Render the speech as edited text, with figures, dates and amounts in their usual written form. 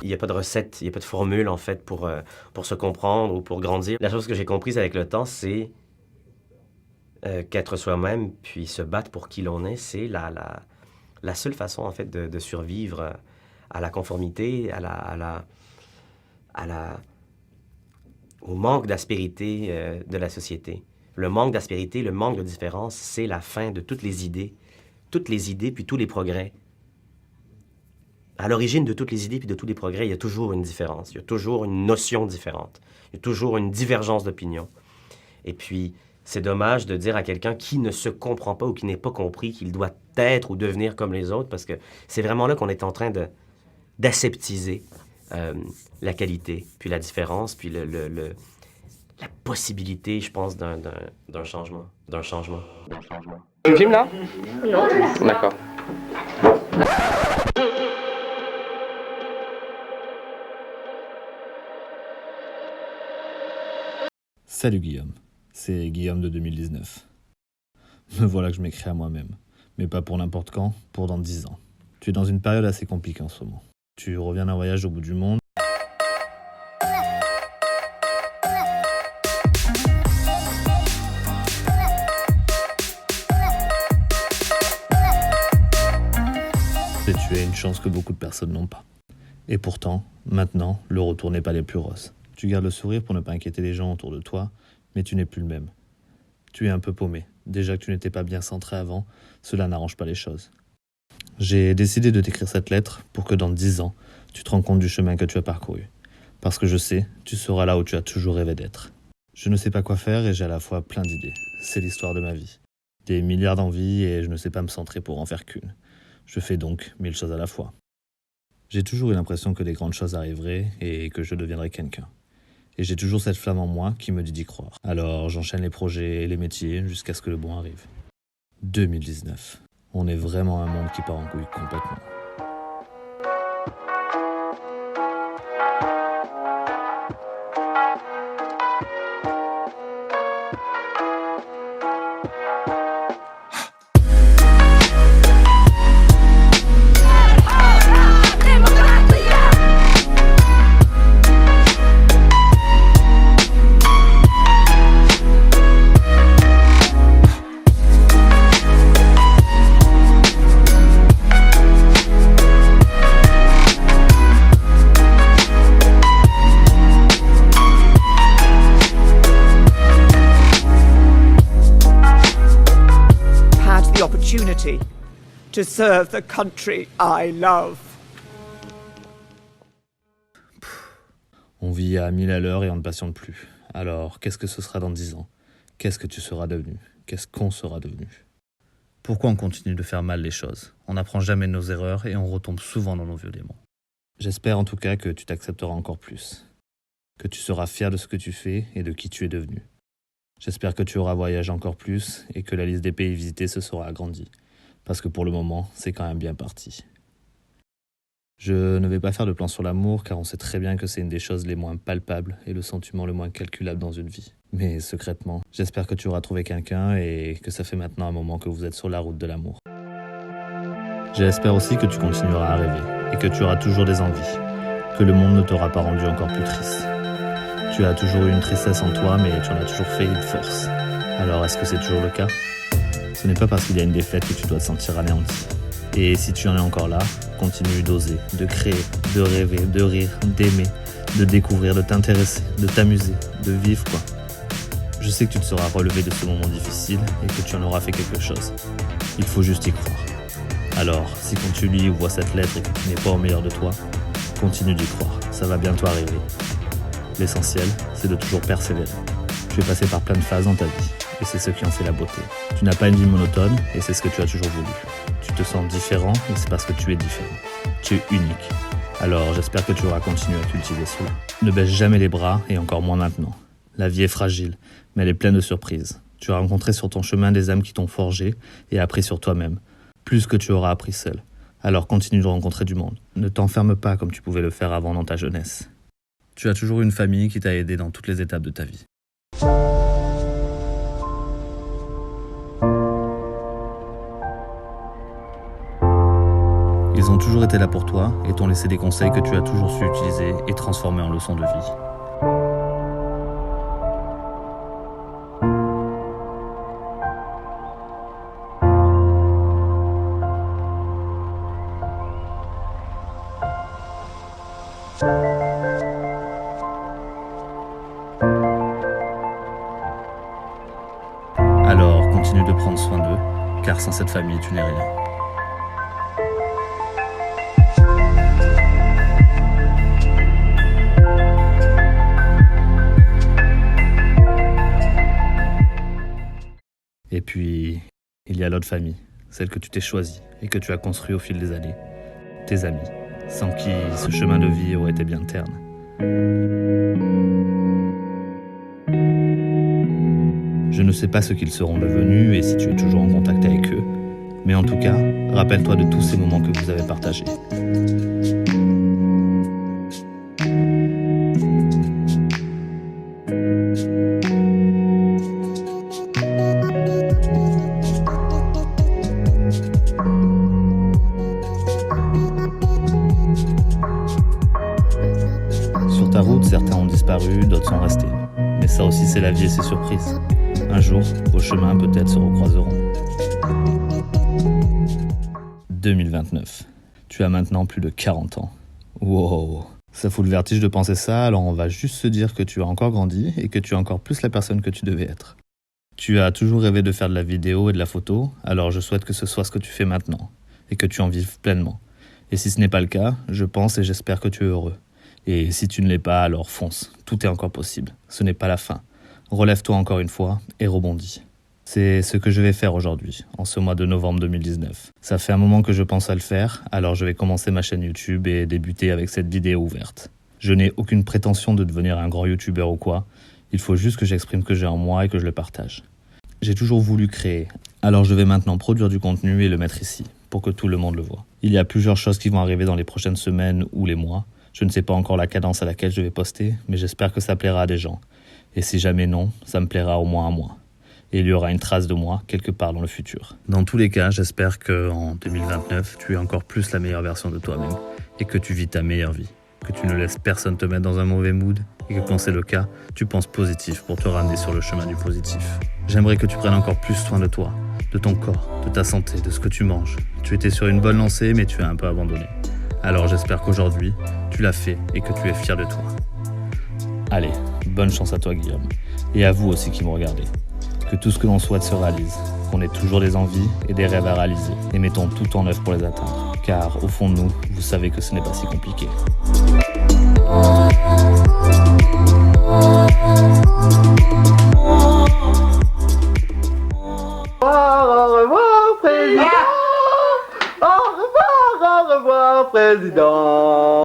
Il n'y a pas de recette, il n'y a pas de formule, en fait, pour se comprendre ou pour grandir. La chose que j'ai comprise avec le temps, c'est qu'être soi-même, puis se battre pour qui l'on est, c'est la seule façon, en fait, de survivre à la conformité, au manque d'aspérité de la société. Le manque d'aspérité, le manque de différence, c'est la fin de toutes les idées. Toutes les idées, puis tous les progrès. À l'origine de toutes les idées puis de tous les progrès, il y a toujours une différence. Il y a toujours une notion différente. Il y a toujours une divergence d'opinion. Et puis, c'est dommage de dire à quelqu'un qui ne se comprend pas ou qui n'est pas compris qu'il doit être ou devenir comme les autres, parce que c'est vraiment là qu'on est en train d'aseptiser la qualité, puis la différence, puis la possibilité, je pense, d'un changement. Tu me filmes là? Non. D'accord. Salut Guillaume, c'est Guillaume de 2019. Me voilà que je m'écris à moi-même, mais pas pour n'importe quand, pour dans 10 ans. Tu es dans une période assez compliquée en ce moment. Tu reviens d'un voyage au bout du monde. Et tu as une chance que beaucoup de personnes n'ont pas. Et pourtant, maintenant, le retour n'est pas les plus roses. Tu gardes le sourire pour ne pas inquiéter les gens autour de toi, mais tu n'es plus le même. Tu es un peu paumé. Déjà que tu n'étais pas bien centré avant, cela n'arrange pas les choses. J'ai décidé de t'écrire cette lettre pour que dans 10 ans, tu te rends compte du chemin que tu as parcouru. Parce que je sais, tu seras là où tu as toujours rêvé d'être. Je ne sais pas quoi faire et j'ai à la fois plein d'idées. C'est l'histoire de ma vie. Des milliards d'envies et je ne sais pas me centrer pour en faire qu'une. Je fais donc 1000 choses à la fois. J'ai toujours eu l'impression que des grandes choses arriveraient et que je deviendrais quelqu'un. Et j'ai toujours cette flamme en moi qui me dit d'y croire. Alors j'enchaîne les projets et les métiers jusqu'à ce que le bon arrive. 2019. On est vraiment un monde qui part en couille complètement. Opportunity to serve the country I love. On vit à 1000 à l'heure et on ne patiente plus. Alors, qu'est-ce que ce sera dans 10 ans? Qu'est-ce que tu seras devenu? Qu'est-ce qu'on sera devenu? Pourquoi on continue de faire mal les choses? On n'apprend jamais de nos erreurs et on retombe souvent dans nos vieux démons. J'espère en tout cas que tu t'accepteras encore plus. Que tu seras fier de ce que tu fais et de qui tu es devenu. J'espère que tu auras voyagé encore plus et que la liste des pays visités se sera agrandie. Parce que pour le moment, c'est quand même bien parti. Je ne vais pas faire de plan sur l'amour car on sait très bien que c'est une des choses les moins palpables et le sentiment le moins calculable dans une vie. Mais secrètement, j'espère que tu auras trouvé quelqu'un et que ça fait maintenant un moment que vous êtes sur la route de l'amour. J'espère aussi que tu continueras à rêver et que tu auras toujours des envies. Que le monde ne t'aura pas rendu encore plus triste. Tu as toujours eu une tristesse en toi, mais tu en as toujours fait une force. Alors, est-ce que c'est toujours le cas? Ce n'est pas parce qu'il y a une défaite que tu dois te sentir anéanti. Et si tu en es encore là, continue d'oser, de créer, de rêver, de rire, d'aimer, de découvrir, de t'intéresser, de t'amuser, de vivre quoi. Je sais que tu te seras relevé de ce moment difficile et que tu en auras fait quelque chose. Il faut juste y croire. Alors, si quand tu lis ou vois cette lettre et que tu n'es pas au meilleur de toi, continue d'y croire, ça va bientôt arriver. L'essentiel, c'est de toujours persévérer. Tu es passé par plein de phases dans ta vie, et c'est ce qui en fait la beauté. Tu n'as pas une vie monotone, et c'est ce que tu as toujours voulu. Tu te sens différent, et c'est parce que tu es différent. Tu es unique. Alors j'espère que tu auras continué à cultiver cela. Ne baisse jamais les bras, et encore moins maintenant. La vie est fragile, mais elle est pleine de surprises. Tu as rencontré sur ton chemin des âmes qui t'ont forgé, et appris sur toi-même. Plus que tu auras appris seul. Alors continue de rencontrer du monde. Ne t'enferme pas comme tu pouvais le faire avant dans ta jeunesse. Tu as toujours une famille qui t'a aidé dans toutes les étapes de ta vie. Ils ont toujours été là pour toi et t'ont laissé des conseils que tu as toujours su utiliser et transformer en leçons de vie. Alors, continue de prendre soin d'eux, car sans cette famille, tu n'es rien. Et puis, il y a l'autre famille, celle que tu t'es choisie et que tu as construite au fil des années. Tes amis, sans qui ce chemin de vie aurait été bien terne. Je ne sais pas ce qu'ils seront devenus et si tu es toujours en contact avec eux, mais en tout cas, rappelle-toi de tous ces moments que vous avez partagés. Sur ta route, certains ont disparu, d'autres sont restés. Mais ça aussi, c'est la vie et ses surprises. Un jour, vos chemins peut-être se recroiseront. 2029. Tu as maintenant plus de 40 ans. Wow. Ça fout le vertige de penser ça, alors on va juste se dire que tu as encore grandi et que tu es encore plus la personne que tu devais être. Tu as toujours rêvé de faire de la vidéo et de la photo, alors je souhaite que ce soit ce que tu fais maintenant, et que tu en vives pleinement. Et si ce n'est pas le cas, je pense et j'espère que tu es heureux. Et si tu ne l'es pas, alors fonce, tout est encore possible. Ce n'est pas la fin. Relève-toi encore une fois et rebondis. C'est ce que je vais faire aujourd'hui, en ce mois de novembre 2019. Ça fait un moment que je pense à le faire, alors je vais commencer ma chaîne YouTube et débuter avec cette vidéo ouverte. Je n'ai aucune prétention de devenir un grand YouTuber ou quoi, il faut juste que j'exprime ce que j'ai en moi et que je le partage. J'ai toujours voulu créer, alors je vais maintenant produire du contenu et le mettre ici, pour que tout le monde le voit. Il y a plusieurs choses qui vont arriver dans les prochaines semaines ou les mois. Je ne sais pas encore la cadence à laquelle je vais poster, mais j'espère que ça plaira à des gens. Et si jamais non, ça me plaira au moins à moi. Et il y aura une trace de moi quelque part dans le futur. Dans tous les cas, j'espère qu'en 2029, tu es encore plus la meilleure version de toi-même et que tu vis ta meilleure vie. Que tu ne laisses personne te mettre dans un mauvais mood et que quand c'est le cas, tu penses positif pour te ramener sur le chemin du positif. J'aimerais que tu prennes encore plus soin de toi, de ton corps, de ta santé, de ce que tu manges. Tu étais sur une bonne lancée, mais tu as un peu abandonné. Alors j'espère qu'aujourd'hui, tu l'as fait et que tu es fier de toi. Allez, bonne chance à toi Guillaume, et à vous aussi qui me regardez. Que tout ce que l'on souhaite se réalise, qu'on ait toujours des envies et des rêves à réaliser, et mettons tout en œuvre pour les atteindre. Car au fond de nous, vous savez que ce n'est pas si compliqué. Au revoir, président. Au revoir, président.